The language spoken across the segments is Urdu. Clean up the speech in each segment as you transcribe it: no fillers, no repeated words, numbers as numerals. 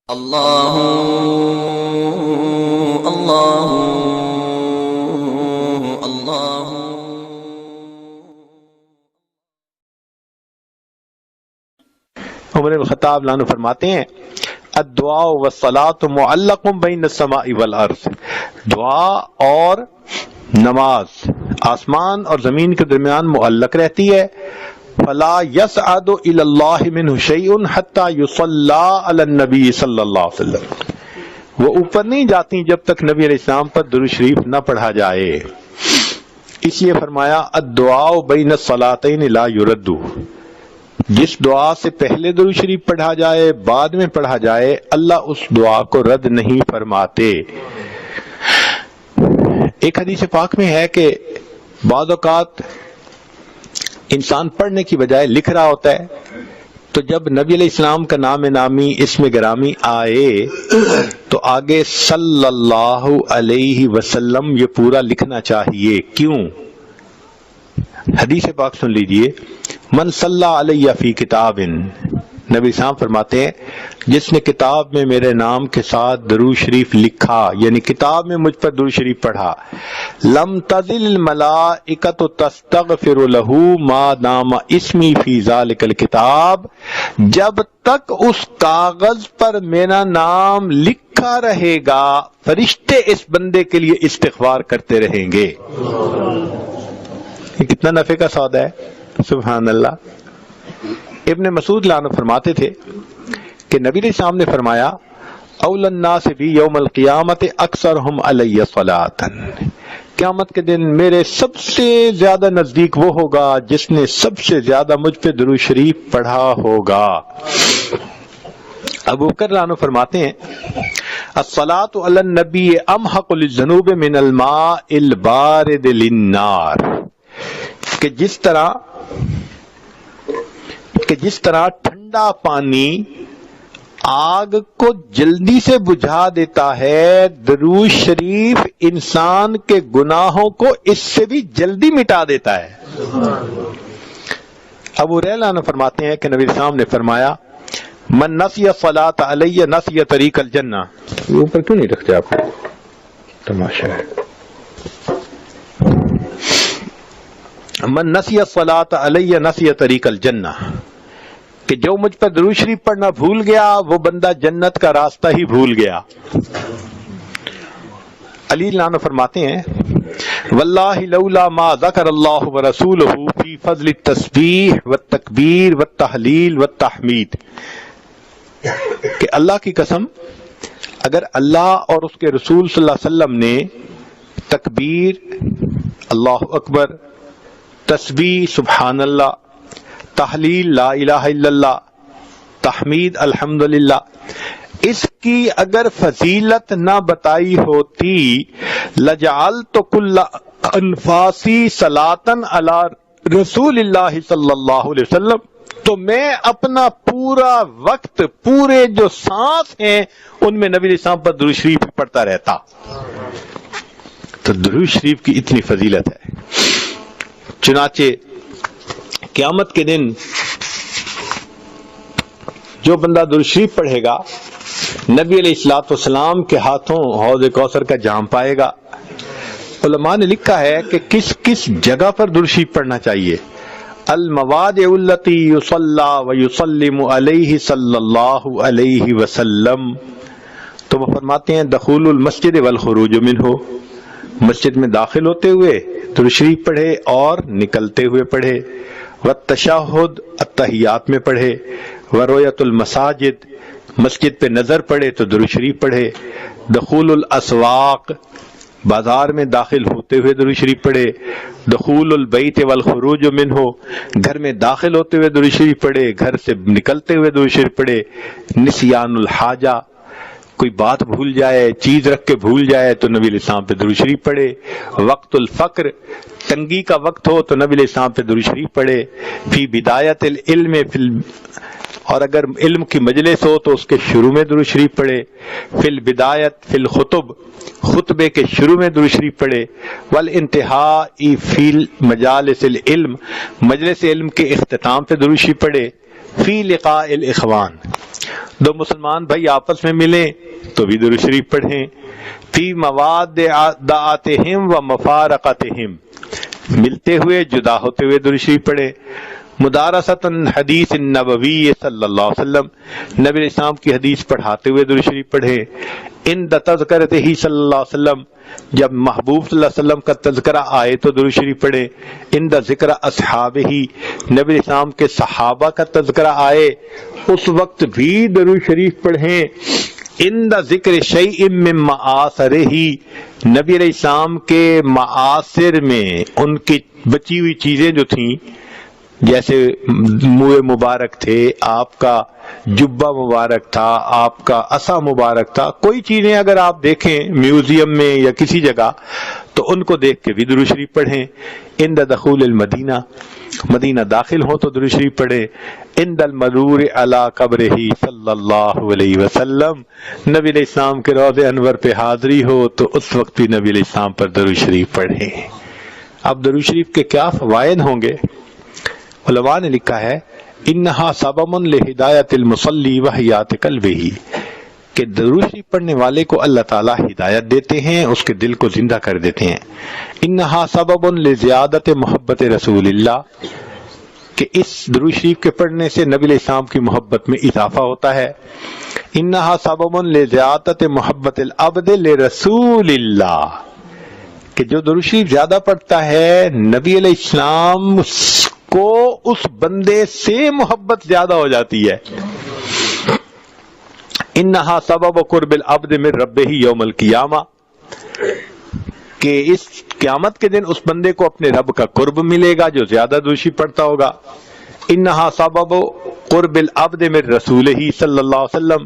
اللہ اللہ اللہ۔ عمر بن الخطاب عنہ فرماتے ہیں الدعاء والصلاۃ معلق بین السماء والارض، دعا اور نماز آسمان اور زمین کے درمیان معلق رہتی ہے۔ فلا يصعد الى اللہ منہ شیء حتی یصلی علی النبی صلی اللہ علیہ وسلم، وہ اوپر نہیں جاتی جب تک نبی علیہ السلام پر درود شریف نہ پڑھا جائے۔ اس لیے فرمایا الدعاء بین الصلاتین لا یرد، جس دعا سے پہلے درود شریف پڑھا جائے بعد میں پڑھا جائے اللہ اس دعا کو رد نہیں فرماتے۔ ایک حدیث پاک میں ہے کہ بعض اوقات انسان پڑھنے کی بجائے لکھ رہا ہوتا ہے، تو جب نبی علیہ السلام کا نام نامی اسم گرامی آئے تو آگے صلی اللہ علیہ وسلم یہ پورا لکھنا چاہیے۔ کیوں؟ حدیث پاک سن لیجئے، من صلی علیہ فی کتاب، نبی صاحب فرماتے ہیں جس نے کتاب میں میرے نام کے ساتھ درود شریف لکھا، یعنی کتاب میں مجھ پر درود شریف پڑھا، لم تزل الملائکۃ تستغفر له ما دام اسمی فی ذلک الکتاب، جب تک اس کاغذ پر میرا نام لکھا رہے گا فرشتے اس بندے کے لیے استغفار کرتے رہیں گے۔ یہ کتنا نفع کا سودا ہے، سبحان اللہ۔ ابن مسعود عنہ فرماتے تھے کہ نبی علیہ السلام نے فرمایا اول الناس بی یوم القیامت اکثرہم علی صلاۃ، قیامت کے دن میرے سب سے زیادہ نزدیک وہ ہوگا جس نے سب سے زیادہ مجھ پہ درود شریف پڑھا ہوگا۔ ابو بکر عنہ فرماتے ہیں الصلاۃ علی النبی امحق للذنوب من الماء البارد للنار، کہ جس طرح ٹھنڈا پانی آگ کو جلدی سے بجھا دیتا ہے، درود شریف انسان کے گناہوں کو اس سے بھی جلدی مٹا دیتا ہے۔ ابو ہریرہ عنہ فرماتے ہیں کہ نبی صاحب نے فرمایا من نسی الصلاۃ علی نسی طریق الجنہ، اوپر کیوں نہیں رکھتے آپ؟ تماشا ہے۔ من نسی الصلاۃ علی نسی طریق الجنہ، کہ جو مجھ پر درود شریف پڑھنا بھول گیا وہ بندہ جنت کا راستہ ہی بھول گیا۔ علی عنہ فرماتے ہیں واللہ لولا ما ذکر اللہ ورسولہ فی فضل التسبیح والتکبیر والتحلیل والتحمید، کہ اللہ کی قسم اگر اللہ اور اس کے رسول صلی اللہ علیہ وسلم نے تکبیر اللہ اکبر، تسبیح سبحان اللہ، تحلیل لا الہ الا اللہ، تحمید الحمدللہ، اس کی اگر فضیلت نہ بتائی ہوتی لجعلت کل انفاسی صلاۃ علی رسول اللہ صلی اللہ علیہ وسلم، تو میں اپنا پورا وقت، پورے جو سانس ہیں ان میں نبی علیہ السلام پر درود شریف پڑھتا رہتا۔ تو درود شریف کی اتنی فضیلت ہے۔ چنانچہ قیامت کے دن جو بندہ درود شریف پڑھے گا نبی علیہ الصلوۃ والسلام کے ہاتھوں حوض کوثر کا جام پائے گا۔ علماء نے لکھا ہے کہ کس کس جگہ پر درود شریف پڑھنا چاہیے۔ المواضع التي يصلى ويسلم علیہ صلی اللہ علیہ وسلم، تو وہ فرماتے ہیں دخول المسجد والخروج منہ، مسجد میں داخل ہوتے ہوئے درود شریف پڑھے اور نکلتے ہوئے پڑھے، والتشہد التحیات میں پڑھے، ورؤیت المساجد، مسجد پہ نظر پڑے تو درود شریف پڑھے، دخول الاسواق، بازار میں داخل ہوتے ہوئے درود شریف پڑھے، دخول البیت والخروج منہ، گھر میں داخل ہوتے ہوئے درود شریف پڑھے، گھر سے نکلتے ہوئے درود شریف پڑھے، نسیان الحاجہ، کوئی بات بھول جائے، چیز رکھ کے بھول جائے تو نبی علیہ السلام پہ درود شریف پڑھے، وقت الفقر، تنگی کا وقت ہو تو نبی علیہ السلام پہ درود شریف پڑھے، فی بدایت العلم، اور اگر علم کی مجلس ہو تو اس کے شروع میں درود شریف پڑھے، فی البدایت فی الخطب، خطبے کے شروع میں درود شریف پڑھے، والانتہاء فی مجالس العلم، مجلس علم کے اختتام پہ درود شریف پڑھے، فی لقاء الاخوان، دو مسلمان بھائی آپس میں ملیں تو بھی درود شریف پڑھیں. فی موادعاتہم و مفارقتہم، ملتے ہوئے جدا ہوتے ہوئے درود شریف پڑھیں. مدارست حدیث النبوی صلی اللہ علیہ وسلم، نبی علیہ السلام کی حدیث پڑھاتے ہوئے درود شریف پڑھیں. عند تذکرتہ صلی اللہ علیہ وسلم، جب محبوب صلی اللہ علیہ وسلم کا تذکرہ آئے تو درود شریف پڑھیں. عند ذکر اصحابہ، نبی علیہ السلام کے صحابہ کا تذکرہ آئے اس وقت بھی درود شریف پڑھیں. عند ذکر شیء من معاصرہ، نبی علیہ السلام کے معاصر میں ان کی بچی ہوئی چیزیں جو تھیں، جیسے منہ مبارک تھے، آپ کا جبہ مبارک تھا، آپ کا عصا مبارک تھا، کوئی چیزیں اگر آپ دیکھیں میوزیم میں یا کسی جگہ تو ان کو دیکھ کے بھی درود شریف پڑھیں. عند دخول المدینہ، مدینہ داخل ہو تو درود شریف پڑھیں. عند المرور علی قبرہ صلی اللہ علیہ وسلم، نبی علیہ السلام کے روضہ انور پہ حاضری ہو تو اس وقت بھی نبی علیہ السلام پر درود شریف پڑھیں. اب درود شریف کے کیا فوائد ہوں گے؟ علماء نے لکھا ہے انہا سبب لہدایت المصلی و حیات قلبہ، کہ درود شریف پڑھنے والے کو اللہ تعالیٰ ہدایت دیتے ہیں، اس کے دل کو زندہ کر دیتے ہیں. انہا سبب لزیادت محبت رسول اللہ، کہ اس درود شریف کے پڑھنے سے نبی علیہ السلام کی محبت میں اضافہ ہوتا ہے. انہا سبب لزیادت محبت العبد لرسول اللہ، کہ جو درود شریف زیادہ پڑھتا ہے نبی علیہ السلام کو اس بندے سے محبت زیادہ ہو جاتی ہے. انہا سبب قرب العبد من ربہ یوم القیامہ، کہ اس قیامت کے دن اس بندے کو اپنے رب کا قرب ملے گا جو زیادہ درود شریف پڑھتا ہوگا. انہا سبب قرب العبد من رسولہ صلی اللہ علیہ وسلم،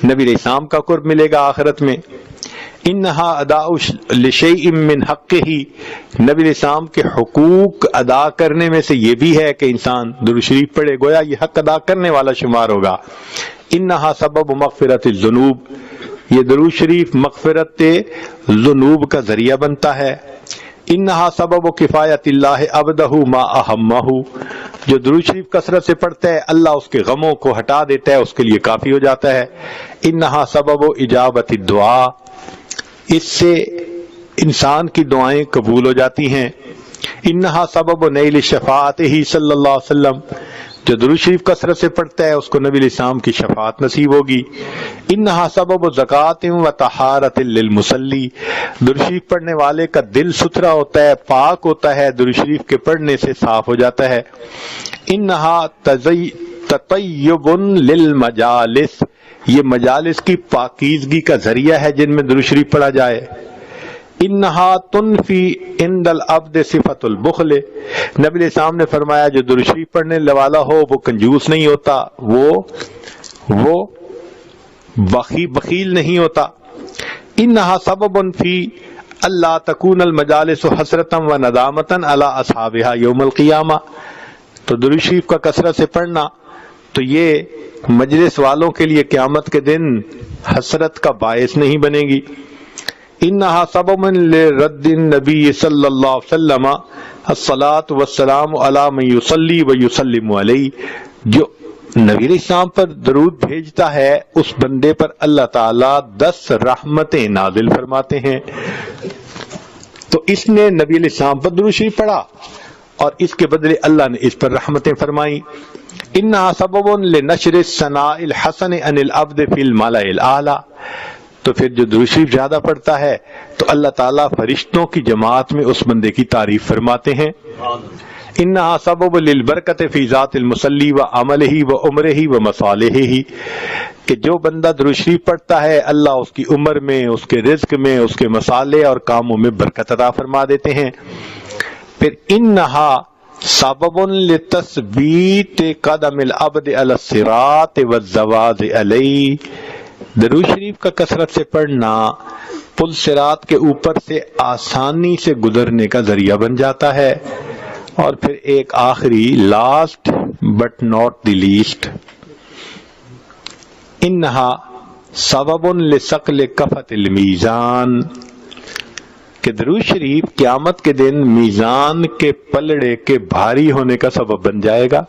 نبی علیہ السلام کا قرب ملے گا آخرت میں. انہا اداء لشیء من حقہ، نبی علیہ السلام کے حقوق ادا کرنے میں سے یہ بھی ہے کہ انسان درود شریف پڑھے، گویا یہ حق ادا کرنے والا شمار ہوگا. انہا سبب مغفرت الذنوب، یہ درود شریف مغفرت ذنوب کا ذریعہ بنتا ہے. انہا سبب کفایت اللہ عبدہ ما اہمہ، جو درود شریف کثرت سے پڑھتا ہے اللہ اس کے غموں کو ہٹا دیتا ہے، اس کے لیے کافی ہو جاتا ہے. انہا سبب اجابت الدعاء، اس سے انسان کی دعائیں قبول ہو جاتی ہیں. انہا سبب نیل شفاعتہ صلی اللہ علیہ وسلم، جو درود شریف کثرت سے پڑھتا ہے اس کو نبی علیہ السلام کی شفاعت نصیب ہوگی. انہا سبب زکوٰۃ و طہارۃ للمصلی، درود شریف پڑھنے والے کا دل ستھرا ہوتا ہے، پاک ہوتا ہے، درود شریف کے پڑھنے سے صاف ہو جاتا ہے. انہا تطیب للمجالس، یہ مجالس کی پاکیزگی کا ذریعہ ہے جن میں درود شریف پڑھا جائے. انہا تنفی عند العبد صفت البخل، نبی علیہ السلام نے فرمایا جو درود شریف پڑھنے والا ہو وہ کنجوس نہیں ہوتا، وہ بخیل نہیں ہوتا. انہا سبب فی اللہ تکون المجالس حسرتا و ندامتا علی اصحابہا یوم القیامہ، تو درود شریف کا کثرت سے پڑھنا تو یہ مجلس والوں کے لیے قیامت کے دن حسرت کا باعث نہیں بنے گی. انہا سبب لرد النبی صلی اللہ علیہ وسلم الصلاۃ والسلام علی من یصلی و یسلم علیہ، جو نبی علیہ السلام پر درود بھیجتا ہے اس بندے پر اللہ تعالیٰ 10 رحمتیں نازل فرماتے ہیں. تو اس نے نبی علیہ السلام پر درود شریف پڑھا اور اس کے بدلے اللہ نے اس پر رحمتیں فرمائیں. انہا سبب لنشر الثناء الحسن عن العبد فی الملأ الاعلی، تو پھر جو درود شریف زیادہ پڑھتا ہے تو اللہ تعالیٰ فرشتوں کی جماعت میں اس بندے کی تعریف فرماتے ہیں. انہا سبب للبرکت فی ذات المصلی و عملہ و عمرہ و مصالحہ، کہ جو بندہ درود شریف پڑھتا ہے اللہ اس کی عمر میں، اس کے رزق میں، اس کے مصالح اور کاموں میں برکت عطا فرما دیتے ہیں. پھر انہا سبب لتثبیت قدم العبد علی الصراط والزواج علیہ، درود شریف کا کثرت سے پڑھنا پل صراط کے اوپر سے آسانی سے گزرنے کا ذریعہ بن جاتا ہے. اور پھر ایک آخری last but not the least, انہا سبب لثقل کفۃ المیزان، کہ درود شریف قیامت کے دن میزان کے پلڑے کے بھاری ہونے کا سبب بن جائے گا.